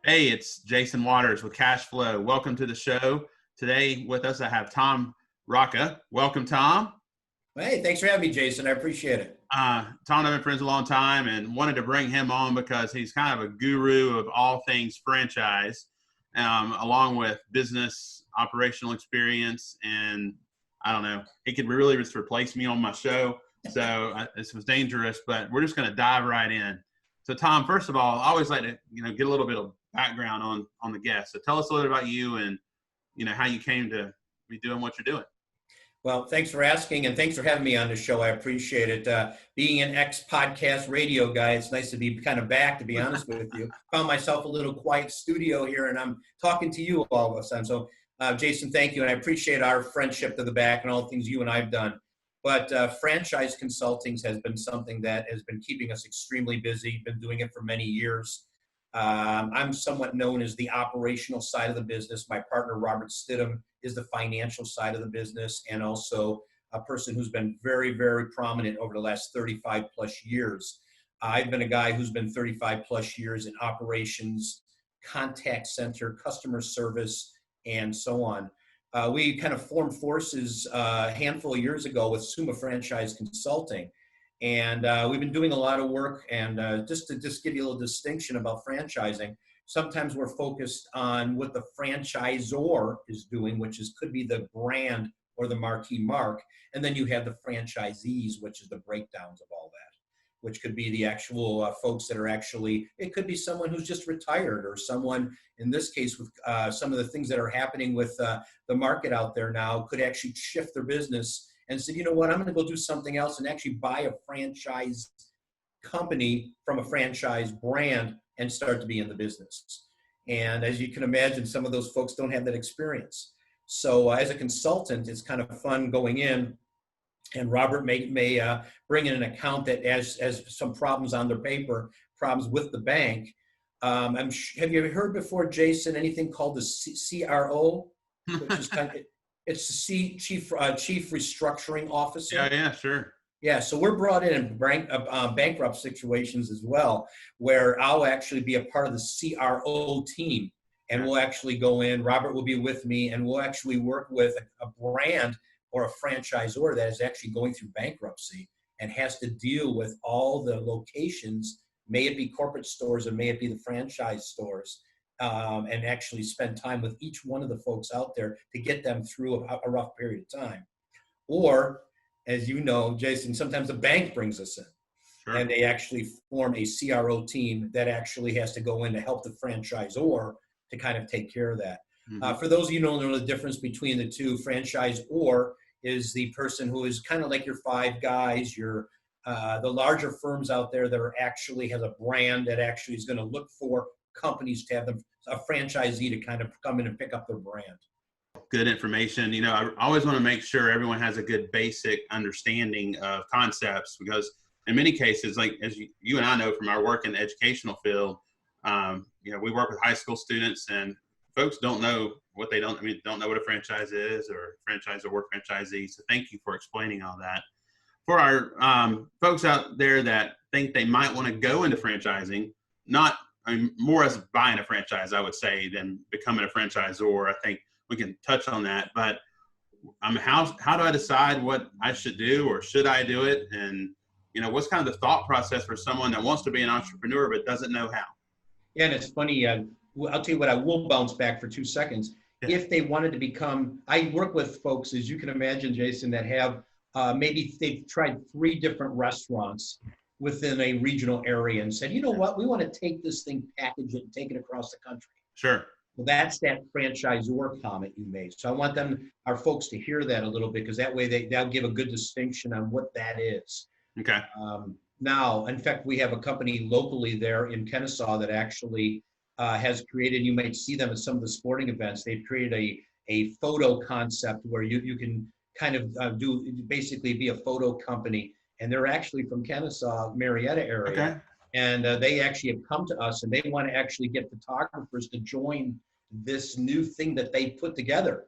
Hey, it's Jason Waters with Cash Flow. Welcome to the show. Today with us, I have Tom Rocca. Welcome, Tom. Hey, thanks for having me, Jason. I appreciate it. Tom and I have been friends a long time and wanted to bring him on because he's kind of a guru of all things franchise, along with business operational experience. And I don't know, he could really just replace me on my show. So this was dangerous, but we're just going to dive right in. So Tom, first of all, I always like to, get a little bit of background on the guest. So tell us a little bit about you and, how you came to be doing what you're doing. Well, thanks for asking, and thanks for having me on the show. I appreciate it. Being an ex-podcast radio guy, it's nice to be kind of back, to be honest with you. Found myself a little quiet studio here, and I'm talking to you all of a sudden. So, Jason, thank you, and I appreciate our friendship to the back and all the things you and I have done. But franchise consulting has been something that has been keeping us extremely busy, been doing it for many years. I'm somewhat known as the operational side of the business. My partner, Robert Stidham, is the financial side of the business, and also a person who's been very, very prominent over the last 35 plus years. I've been a guy who's been 35 plus years in operations, contact center, customer service, and so on. We kind of formed forces a handful of years ago with Summa Franchise Consulting. And we've been doing a lot of work, and just to give you a little distinction about franchising, sometimes we're focused on what the franchisor is doing, which could be the brand or the marquee mark. And then you have the franchisees, which is the breakdowns of all that, which could be the actual folks that are actually, it could be someone who's just retired, or someone, in this case, with some of the things that are happening with the market out there now, could actually shift their business and said, you know what, I'm going to go do something else and actually buy a franchise company from a franchise brand and start to be in the business. And as you can imagine, some of those folks don't have that experience. So as a consultant, it's kind of fun going in, and Robert may bring in an account that has some problems on their paper, problems with the bank. Have you ever heard before, Jason, anything called the CRO, which is kind of, it's the chief restructuring officer. Yeah, sure. Yeah, so we're brought in bankrupt situations as well, where I'll actually be a part of the CRO team, and we'll actually go in. Robert will be with me, and we'll actually work with a brand or a franchisor that is actually going through bankruptcy and has to deal with all the locations, may it be corporate stores or may it be the franchise stores. And actually spend time with each one of the folks out there to get them through a rough period of time. Or, as you know, Jason, sometimes the bank brings us in. Sure. And they actually form a CRO team that actually has to go in to help the franchisor to kind of take care of that. Mm-hmm. For those of you who don't know the difference between the two, franchisor is the person who is kind of like your Five Guys, your the larger firms out there that are actually has a brand that actually is going to look for companies to have them, a franchisee to kind of come in and pick up their brand. Good information. I always want to make sure everyone has a good basic understanding of concepts, because in many cases, like as you and I know from our work in the educational field, we work with high school students, and folks don't know don't know what a franchise is or franchisor or franchisee. So thank you for explaining all that. For our folks out there that think they might want to go into franchising, more as buying a franchise, I would say, than becoming a franchisor. I think we can touch on that. But how do I decide what I should do, or should I do it? And, what's kind of the thought process for someone that wants to be an entrepreneur but doesn't know how? Yeah, and it's funny. I'll tell you what, I will bounce back for 2 seconds. Yeah. If they wanted to become, I work with folks, as you can imagine, Jason, that have maybe they've tried 3 different restaurants within a regional area and said, you know what, we want to take this thing, package it, and take it across the country. Sure. Well, that's that franchisor comment you made. So I want our folks to hear that a little bit, because that way they'll give a good distinction on what that is. Okay. Now, in fact, we have a company locally there in Kennesaw that actually has created, you might see them at some of the sporting events, they've created a photo concept where you can kind of basically be a photo company. And they're actually from Kennesaw, Marietta area. Okay. And they actually have come to us, and they want to actually get photographers to join this new thing that they put together.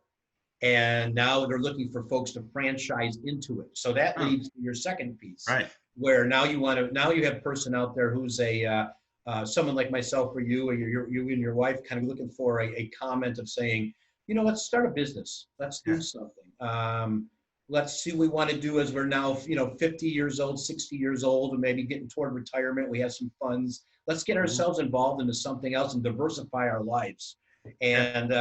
And now they're looking for folks to franchise into it. So that leads to your second piece, right? Where now you have a person out there who's a someone like myself or you and your wife kind of looking for a comment of saying, let's start a business. Let's do something. Let's see what we want to do as we're now, 50 years old, 60 years old, and maybe getting toward retirement. We have some funds. Let's get ourselves involved into something else and diversify our lives. And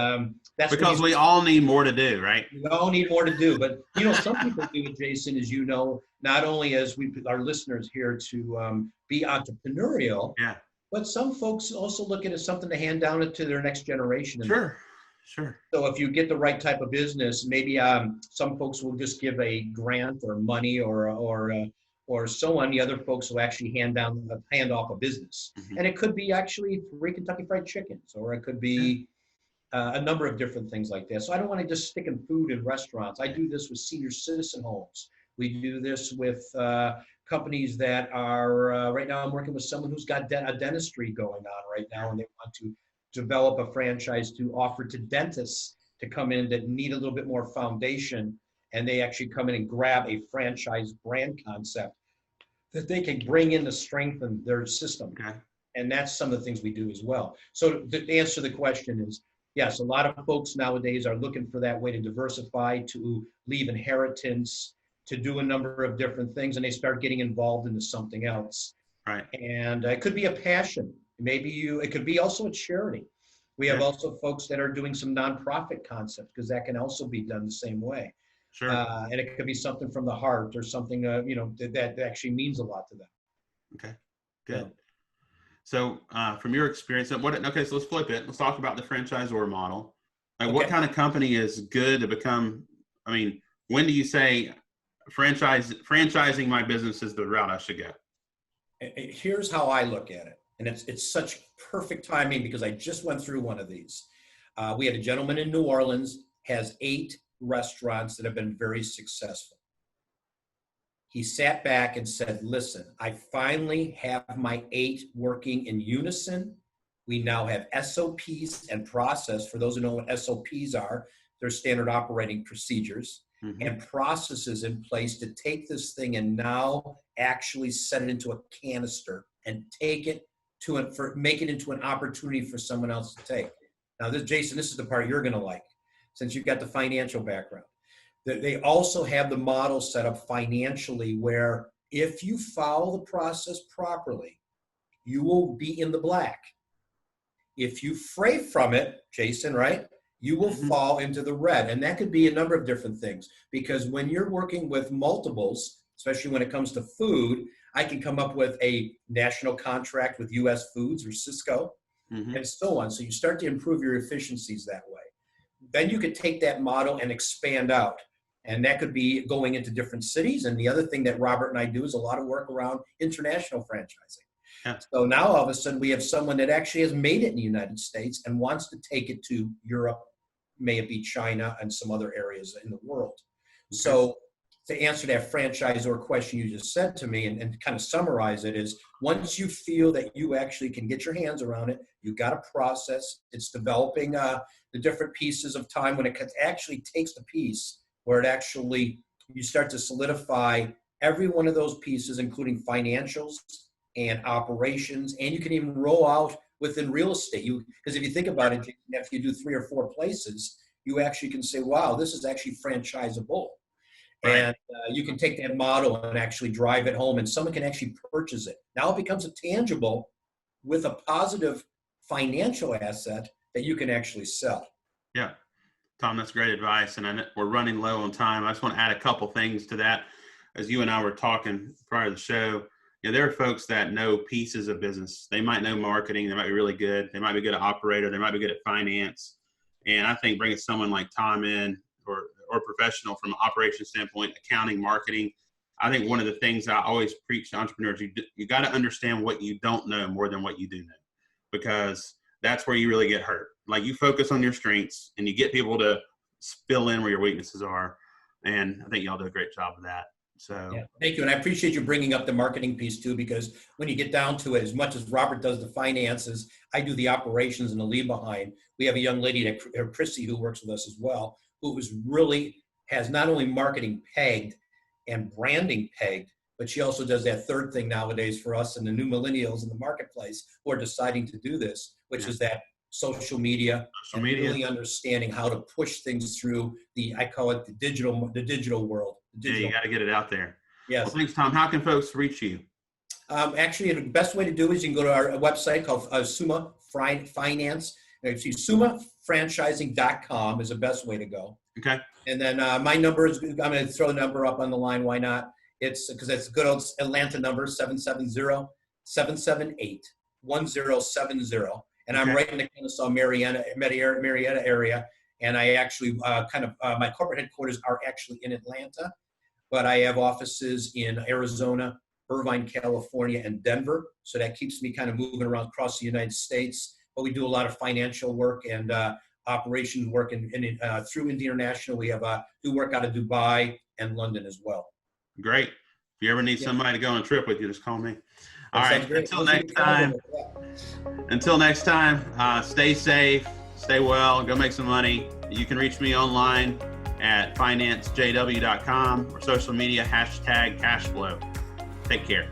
that's because we all need more to do, right? We all need more to do. But, some people do it, Jason, as you know, not only as our listeners here to be entrepreneurial, but some folks also look at it as something to hand down to their next generation. Sure. So if you get the right type of business, maybe some folks will just give a grant or money or so on. The other folks will actually hand off a business. And it could be actually 3 Kentucky Fried Chickens, or it could be a number of different things like that. So I don't want to just stick in food and restaurants. I do this with senior citizen homes. We do this with companies that are, right now I'm working with someone who's got a dentistry going on right now, and they want to develop a franchise to offer to dentists to come in that need a little bit more foundation, and they actually come in and grab a franchise brand concept that they can bring in to strengthen their system. And that's some of the things we do as well. So the answer to the question is, yes, a lot of folks nowadays are looking for that way to diversify, to leave inheritance, to do a number of different things, and they start getting involved into something else. Right. And it could be a passion. It could be also a charity. We have also folks that are doing some nonprofit concepts, because that can also be done the same way. Sure. And it could be something from the heart, or something, that actually means a lot to them. Okay, good. So from your experience, so let's flip it. Let's talk about the franchisor model. What kind of company is good to become? I mean, when do you say franchising my business is the route I should go? Here's how I look at it. And it's such perfect timing, because I just went through one of these. We had a gentleman in New Orleans, has 8 restaurants that have been very successful. He sat back and said, listen, I finally have my 8 working in unison. We now have SOPs and process. For those who know what SOPs are, they're standard operating procedures, and processes in place to take this thing and now actually set it into a canister and take it make it into an opportunity for someone else to take. Now, Jason, this is the part you're going to like, since you've got the financial background. They also have the model set up financially where if you follow the process properly, you will be in the black. If you fray from it, Jason, right, you will fall into the red. And that could be a number of different things, because when you're working with multiples, especially when it comes to food, I can come up with a national contract with US Foods or Cisco and so on. So you start to improve your efficiencies that way. Then you could take that model and expand out. And that could be going into different cities. And the other thing that Robert and I do is a lot of work around international franchising. So now all of a sudden we have someone that actually has made it in the United States and wants to take it to Europe, may it be China, and some other areas in the world. So to answer that franchisor question you just said to me and kind of summarize it is, once you feel that you actually can get your hands around it, you've got a process. It's developing the different pieces of time when it actually takes the piece where it actually, you start to solidify every one of those pieces, including financials and operations, and you can even roll out within real estate. Because if you think about it, if you do 3 or 4 places, you actually can say, wow, this is actually franchisable. Right. And you can take that model and actually drive it home, and someone can actually purchase it. Now it becomes a tangible with a positive financial asset that you can actually sell. Yeah. Tom, that's great advice. And we're running low on time. I just want to add a couple things to that. As you and I were talking prior to the show, there are folks that know pieces of business. They might know marketing. They might be really good. They might be good at operator. They might be good at finance. And I think bringing someone like Tom in, or professional from an operations standpoint, accounting, marketing. I think one of the things I always preach to entrepreneurs, you got to understand what you don't know more than what you do know, because that's where you really get hurt. Like, you focus on your strengths and you get people to spill in where your weaknesses are. And I think y'all do a great job of that. So thank you. And I appreciate you bringing up the marketing piece too, because when you get down to it, as much as Robert does the finances, I do the operations and the lead behind. We have a young lady, Chrissy, who works with us as well, who has not only marketing pegged and branding pegged, but she also does that third thing nowadays for us and the new millennials in the marketplace who are deciding to do this, which is that social media, really understanding how to push things through I call it the digital world. You got to get it out there. Yes. Well, thanks, Tom. How can folks reach you? Actually, the best way to do is you can go to our website called Summa Finance. SummaFranchising.com is the best way to go. Okay. And then my number is, I'm going to throw the number up on the line. Why not? It's because it's a good old Atlanta number, 770-778-1070. And I'm right in the Kennesaw, Marietta area. And I actually my corporate headquarters are actually in Atlanta, but I have offices in Arizona, Irvine, California, and Denver. So that keeps me kind of moving around across the United States. But we do a lot of financial work and operations work through International. We have do work out of Dubai and London as well. Great. If you ever need somebody to go on a trip with you, just call me. All right. Until next time, stay safe, stay well, go make some money. You can reach me online at financejw.com or social media #cashflow. Take care.